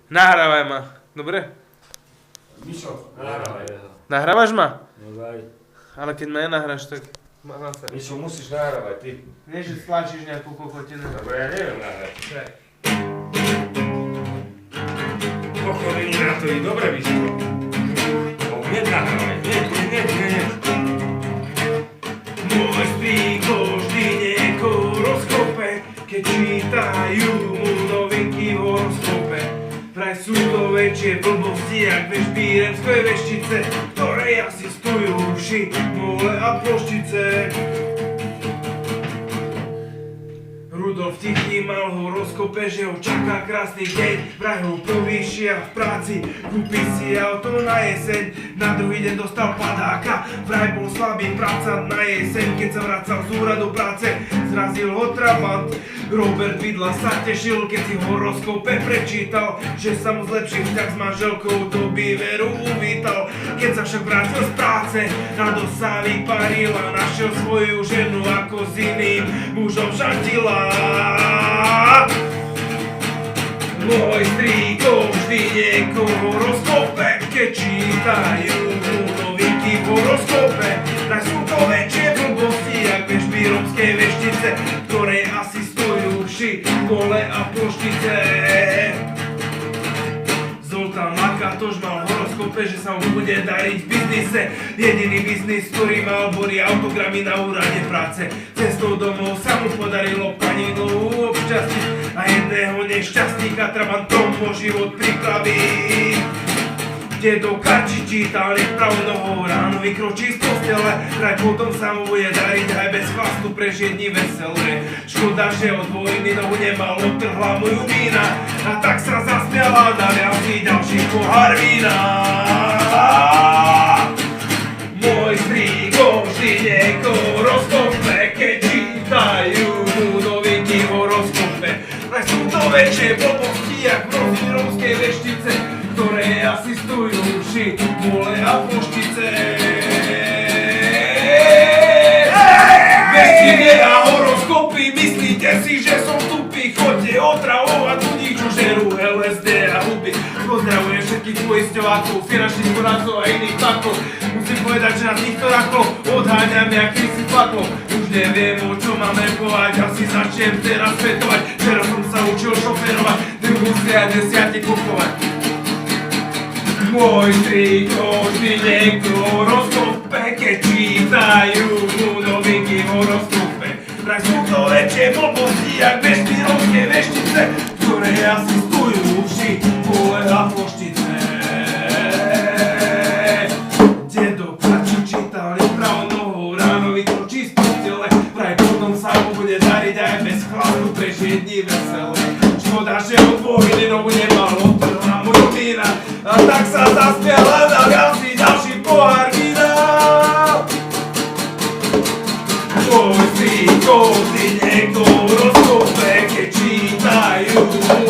Nahrávaj ma. Dobre? Mišo, nahrávaj. Nahrávaš ma? No daj. Ale keď ma nenahráš, tak... Mišo, musíš nahrávať, ty. Nie, že stlačíš nejakú kokotinu. Lebo ja neviem nahrať. Pochodení na to i dobre vyšlo. No hneď nahrávaj. Nie. Môj strýko vždy niekoho rozkope, keď čítajú mu novinky v horoskope. Vraj sú to väčšie blbosti, jak bežbíremské veštice, ktoré asistujú uši, mole a ploštice. Rudolf Tichý mal horoskope, že ho čaká krásny deň, vraj ho povýšia v práci, kúpi si auto na jeseň, na druhý deň dostal padáka, vraj bol slabý práca na jeseň, keď sa vracal z úradu práce, zrazil ho trabant. Robert Vidla sa tešil, keď si v horoskope prečítal, že sa mu zlepší vzťah s manželkou, to by veru uvítal. Keď sa však vrátil z práce, radosť sa vyparil a našiel svoju ženu, ako s iným mužom žantila. Môj strýko vždy niekoho horoskope, keď čítajú mu novinky v horoskope. Tak sú to väčšie blbosti, jak bežbíromské veštice, ktoré asistujú uši, kole a ploštice. Zoltán Makatoš mal v horoskope, že sa mu bude dariť v biznise. Jediný biznis, ktorý mal, boli autogramy na úrade práce. Cestou domov sa mu podarilo pani Novú obšťastiť a jedného nešťastníka trabantom po život pripraviť. Dedo Karči čítal nepravou nohou, ráno vykročí z postele, vraj potom sa mu bude dariť aj bez chlastu prežiť dni veselé. Škoda, že od vojny nohu nemal, odtrhla mu ju vína, a tak sa zasmiala, dal si ďalší pohár vína. Môj strýko vždy niekoho rozkope, keď čítajú mu novinky v horoskope. Vraj sú to väčšie blbosti, jak rozvírovské veštice, ktoré asistujú uši, mole a ploštice. Vestine a horoskopy, myslíte si, že som tupý, chodte otravovať ľudí, čo žerú LSD a huby. Pozdravujem všetkých poisťovákov, finančných poradcov a iných takov. Musím povedať, že na týchto rakov odháňam jak si fakov. Už neviem, o čo mám repovať, asi začnem teraz svetovať. Včera som sa učil šoferovať, musia desiatne kupovať. Môj strýko vždy niekto horoskope, keď čítajú mu novinky v horoskope. Vraj sú to väčšie blbosti, jak bežbíromské veštice, ktoré asistujú uši, kole a ploštice. Dedo Karči čítal nepravou nohou, ráno vykročí z postele, vraj potom sa mu bude dariť aj bez chlastu prežije dni veselé. Škoda, že od vojny nohu nemal, odtrhla mu do vína, a tak sa zasmiala, dal si ďalší pohár vína. Môj strýko vždy niekto rozkope, keď čítajú mu